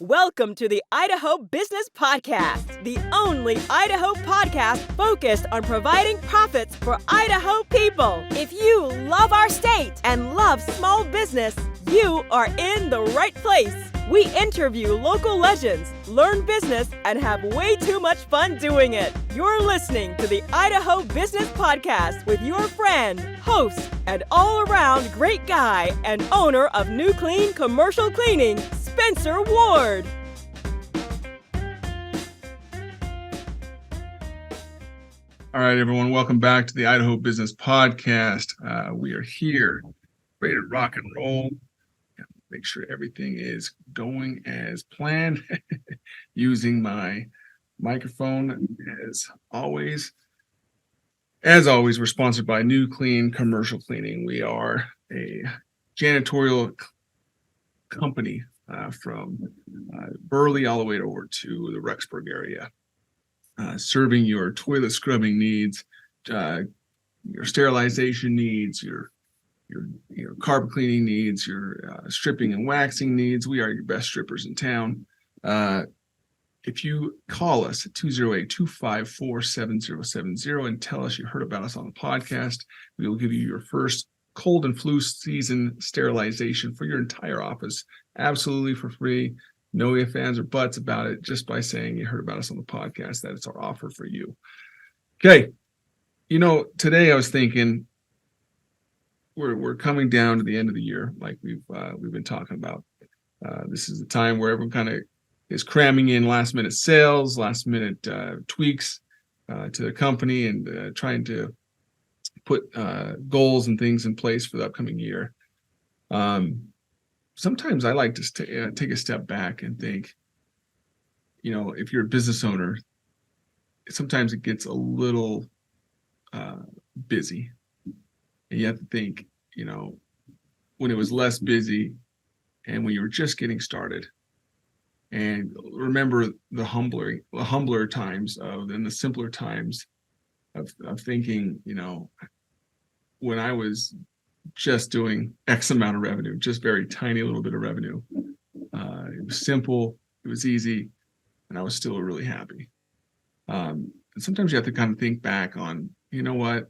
Welcome to the Idaho Business Podcast, the only Idaho podcast focused on providing profits for Idaho people. If you love our state and love small business, you are in the right place. We interview local legends, learn business, and have way too much fun doing it. You're listening to the Idaho Business Podcast with your friend, host, and all-around great guy and owner of New Clean Commercial Cleaning, Spencer Ward. All right, everyone, welcome back to the Idaho Business Podcast. We are here, ready to rock and roll. Make sure everything is going as planned. Using my microphone as always. As always, we're sponsored by New Clean Commercial Cleaning. We are a janitorial company from Burley all the way over to the Rexburg area, serving your toilet scrubbing needs, your sterilization needs, your carpet cleaning needs, your stripping and waxing needs. We are your best strippers in town. If you call us at 208-254-7070 and tell us you heard about us on the podcast, we will give you your first cold and flu season sterilization for your entire office, absolutely for free. No ifs, ands, or buts about it, just by saying you heard about us on the podcast. That is our offer for you. Okay. Today I was thinking we're coming down to the end of the year, like we've been talking about. This is the time where everyone kind of is cramming in last minute sales, last minute tweaks to the company, and trying to put goals and things in place for the upcoming year. Sometimes I like to take a step back and think, if you're a business owner, sometimes it gets a little busy. And you have to think, when it was less busy and when you were just getting started, and remember the humbler times and the simpler times of thinking, when I was just doing X amount of revenue, just very tiny little bit of revenue. It was simple, it was easy, and I was still really happy. And sometimes you have to kind of think back on, what,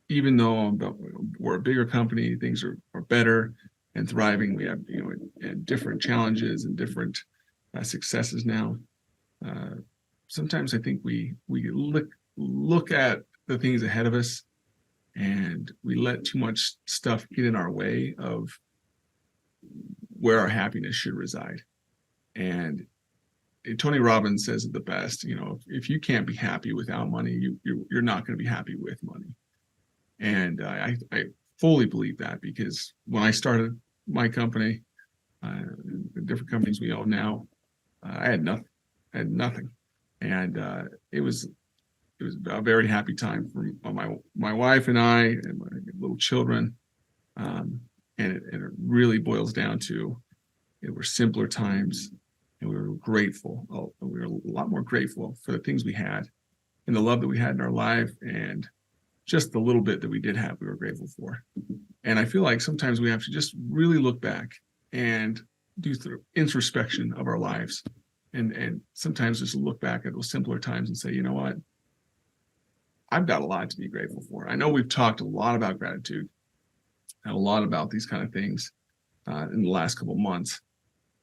even though we're a bigger company, things are better and thriving. We have, and different challenges and different successes now. Sometimes I think we look at the things ahead of us, and we let too much stuff get in our way of where our happiness should reside. And Tony Robbins says it the best, if you can't be happy without money, you're not going to be happy with money. And I fully believe that, because when I started my company, the different companies we own now, I had nothing. And it was a very happy time for my wife and I and my little children. And it really boils down to, it were simpler times, and we were grateful. We were a lot more grateful for the things we had and the love that we had in our life, and just the little bit that we did have, we were grateful for. And I feel like sometimes we have to just really look back and do the introspection of our lives. And sometimes just look back at those simpler times and say, you know what? I've got a lot to be grateful for. I know we've talked a lot about gratitude and a lot about these kind of things in the last couple of months,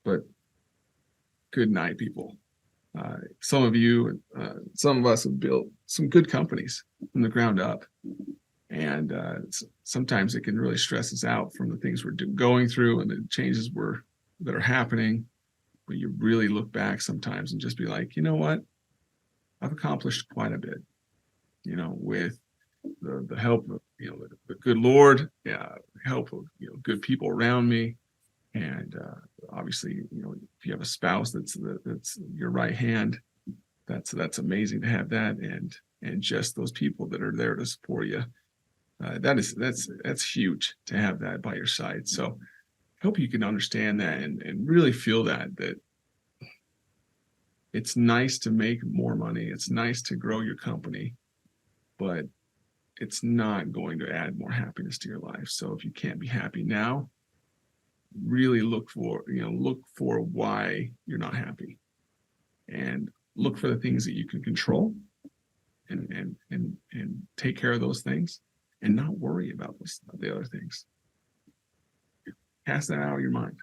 but good night, people. Some of you, some of us have built some good companies from the ground up. And sometimes it can really stress us out from the things we're going through and the changes that are happening. But you really look back sometimes and just be like, you know what? I've accomplished quite a bit, with the help of, the good Lord, help of, good people around me. And obviously, if you have a spouse that's your right hand, that's amazing to have that. And just those people that are there to support you. That's huge to have that by your side. So I hope you can understand that and really feel that it's nice to make more money. It's nice to grow your company, but it's not going to add more happiness to your life. So if you can't be happy now, really look for why you're not happy, and look for the things that you can control, and take care of those things, and not worry about the other things. Cast that out of your mind.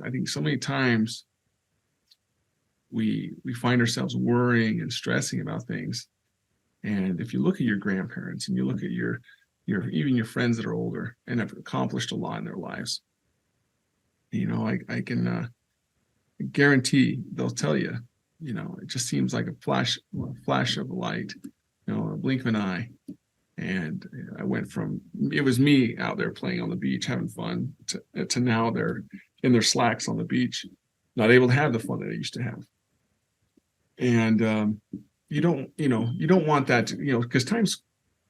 I think so many times we find ourselves worrying and stressing about things. And if you look at your grandparents, and you look at your even your friends that are older and have accomplished a lot in their lives, I can guarantee they'll tell you, it just seems like a flash of a light, a blink of an eye. And I went from, it was me out there playing on the beach, having fun, to now they're in their slacks on the beach, not able to have the fun that they used to have. And you don't want that to, because time's,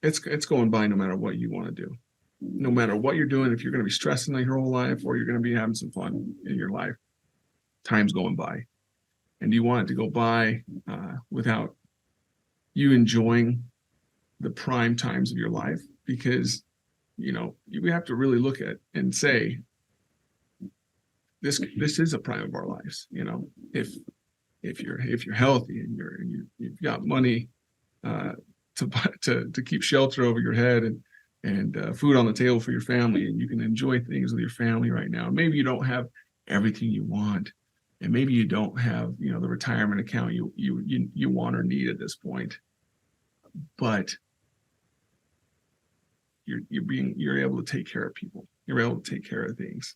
it's going by no matter what you want to do, no matter what you're doing. If you're going to be stressing your whole life, or you're going to be having some fun in your life, time's going by. And you want it to go by without you enjoying the prime times of your life, because you have to really look at and say, this is a prime of our lives. If you're healthy, and you've got money to keep shelter over your head, and food on the table for your family, and you can enjoy things with your family right now. Maybe you don't have everything you want, and maybe you don't have the retirement account you want or need at this point, but you're able to take care of people. You're able to take care of things.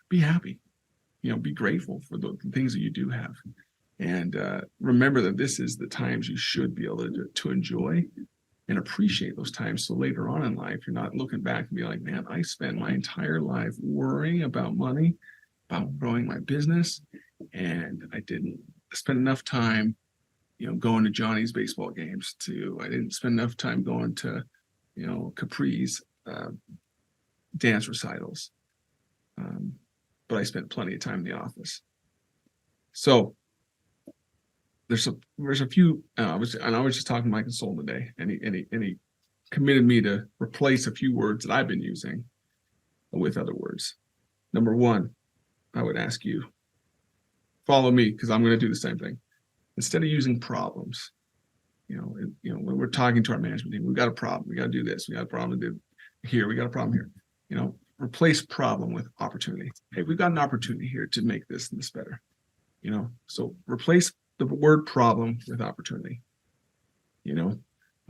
Be happy. Be grateful for the things that you do have, and remember that this is the times you should be able to enjoy and appreciate those times. So later on in life, you're not looking back and be like, man, I spent my entire life worrying about money, about growing my business, and I didn't spend enough time going to Johnny's baseball games. I didn't spend enough time going to, Capri's dance recitals. But I spent plenty of time in the office. So there's a few. I was just talking to my consultant today, and he committed me to replace a few words that I've been using with other words. Number one, I would ask you, follow me, because I'm going to do the same thing. Instead of using problems, when we're talking to our management team, we've got a problem, we got to do this, we got a problem to do here, we got a problem here. Replace problem with opportunity. Hey, we've got an opportunity here to make this better. So replace the word problem with opportunity.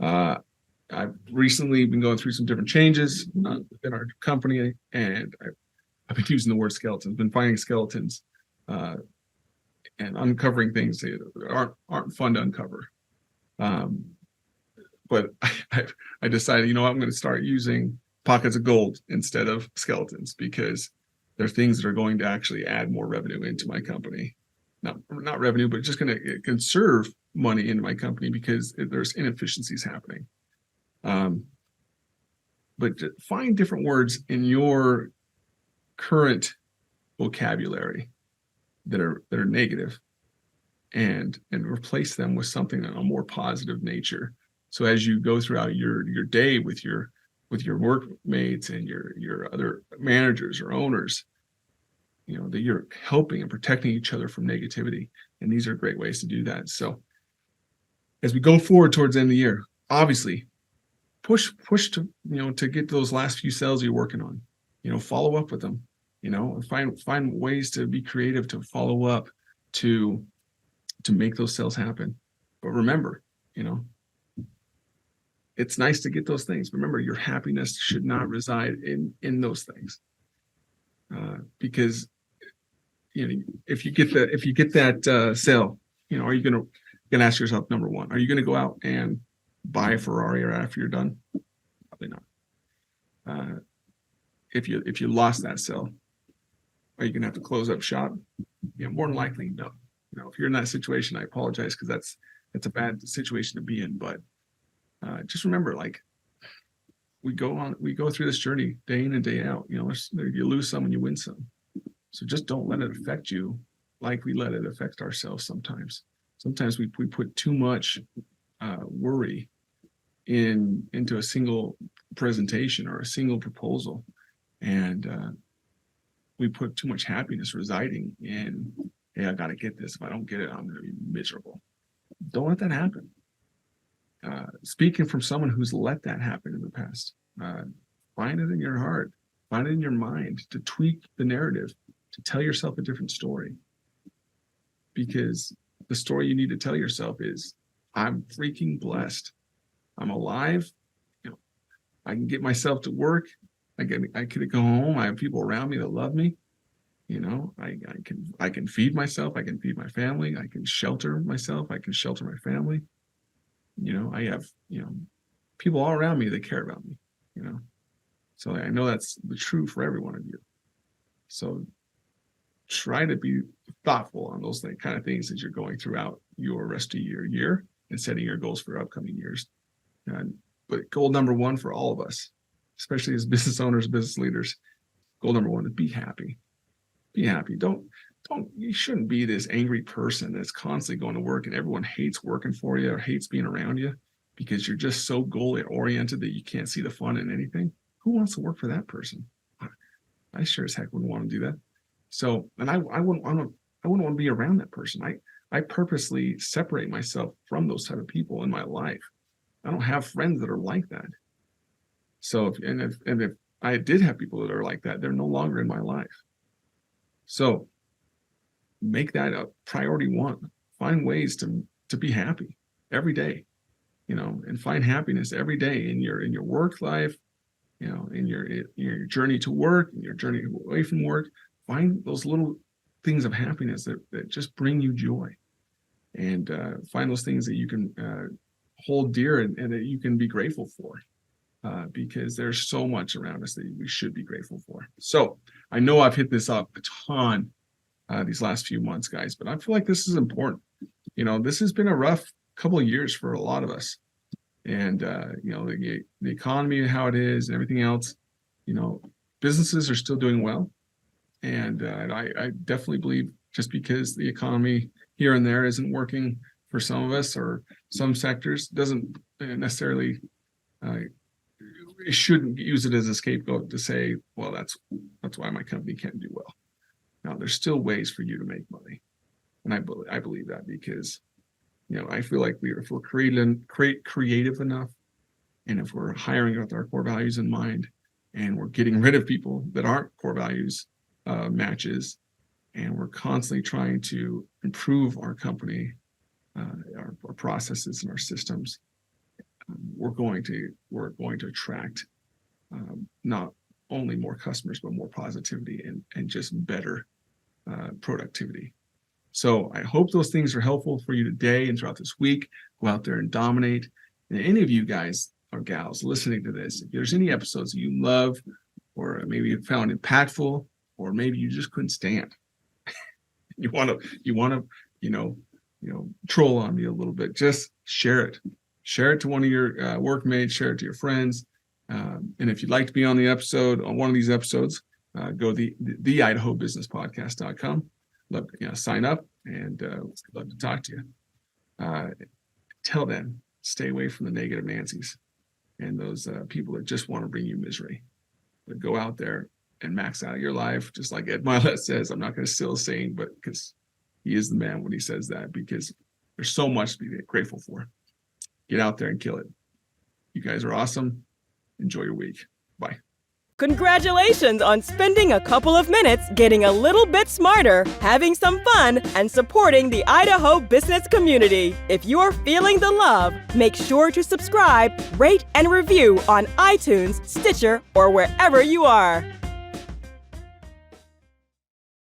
I've recently been going through some different changes in our company, and I've been using the word skeletons, been finding skeletons, and uncovering things that aren't fun to uncover. But I decided, I'm going to start using pockets of gold instead of skeletons, because they're things that are going to actually add more revenue into my company. Not revenue, but just going to conserve money into my company, because there's inefficiencies happening. But find different words in your current vocabulary that are negative, and replace them with something of a more positive nature. So as you go throughout your day with your workmates and your other managers or owners, that you're helping and protecting each other from negativity. And these are great ways to do that. So as we go forward towards the end of the year, obviously push to to get those last few sales you're working on. Follow up with them. Find ways to be creative, to follow up, to make those sales happen. But remember, it's nice to get those things. Remember, your happiness should not reside in those things, because if you get that sale, are you gonna ask yourself, number one, are you gonna go out and buy a Ferrari after you're done? Probably not. If you lost that sale, are you gonna have to close up shop? More than likely, no. If you're in that situation, I apologize, because that's a bad situation to be in. But just remember, we go through this journey day in and day out. You lose some and you win some. So just don't let it affect you like we let it affect ourselves sometimes. Sometimes we put too much worry into a single presentation or a single proposal, And we put too much happiness residing in, hey, I got to get this. If I don't get it, I'm going to be miserable. Don't let that happen. Speaking from someone who's let that happen in the past, find it in your heart, find it in your mind to tweak the narrative, to tell yourself a different story. Because the story you need to tell yourself is, I'm freaking blessed. I'm alive. I can get myself to work. I could go home. I have people around me that love me. I can feed myself. I can feed my family. I can shelter myself. I can shelter my family. I have, people all around me that care about me, So I know that's the true for every one of you. So try to be thoughtful on those kind of things as you're going throughout your rest of your year and setting your goals for upcoming years. But goal number one for all of us, especially as business owners, business leaders, goal number one is be happy. Be happy. You shouldn't be this angry person that's constantly going to work and everyone hates working for you or hates being around you because you're just so goal oriented that you can't see the fun in anything. Who wants to work for that person? I sure as heck wouldn't want to do that. So, and I wouldn't want to be around that person. I purposely separate myself from those type of people in my life. I don't have friends that are like that. So, if I did have people that are like that, they're no longer in my life. So make that a priority one. Find ways to be happy every day, and find happiness every day in your work life, in your journey to work, in your journey away from work. Find those little things of happiness that just bring you joy, and find those things that you can hold dear and that you can be grateful for. Because there's so much around us that we should be grateful for. So I know I've hit this up a ton these last few months, guys, but I feel like this is important. This has been a rough couple of years for a lot of us. And, the economy, how it is and everything else, businesses are still doing well. And I definitely believe just because the economy here and there isn't working for some of us or some sectors doesn't necessarily shouldn't use it as a scapegoat to say, well, that's why my company can't do well. Now, there's still ways for you to make money. And I believe that because, I feel like if we're creative enough, and if we're hiring with our core values in mind, and we're getting rid of people that aren't core values matches, and we're constantly trying to improve our company, our processes and our systems, we're going to attract not only more customers, but more positivity and just better productivity. So I hope those things are helpful for you today and throughout this week. Go out there and dominate. And any of you guys or gals listening to this, if there's any episodes that you love, or maybe you found impactful, or maybe you just couldn't stand, you want to troll on me a little bit, just share it. Share it to one of your workmates, share it to your friends. And if you'd like to be on one of these episodes, go to the IdahoBusinessPodcast.com. Love sign up and love to talk to you. Till then, stay away from the negative Nancy's and those people that just want to bring you misery. But go out there and max out your life, just like Ed Milet says. I'm not going to steal a saying, but because he is the man when he says that, because there's so much to be grateful for. Get out there and kill it. You guys are awesome. Enjoy your week. Bye. Congratulations on spending a couple of minutes getting a little bit smarter, having some fun, and supporting the Idaho business community. If you're feeling the love, make sure to subscribe, rate, and review on iTunes, Stitcher, or wherever you are.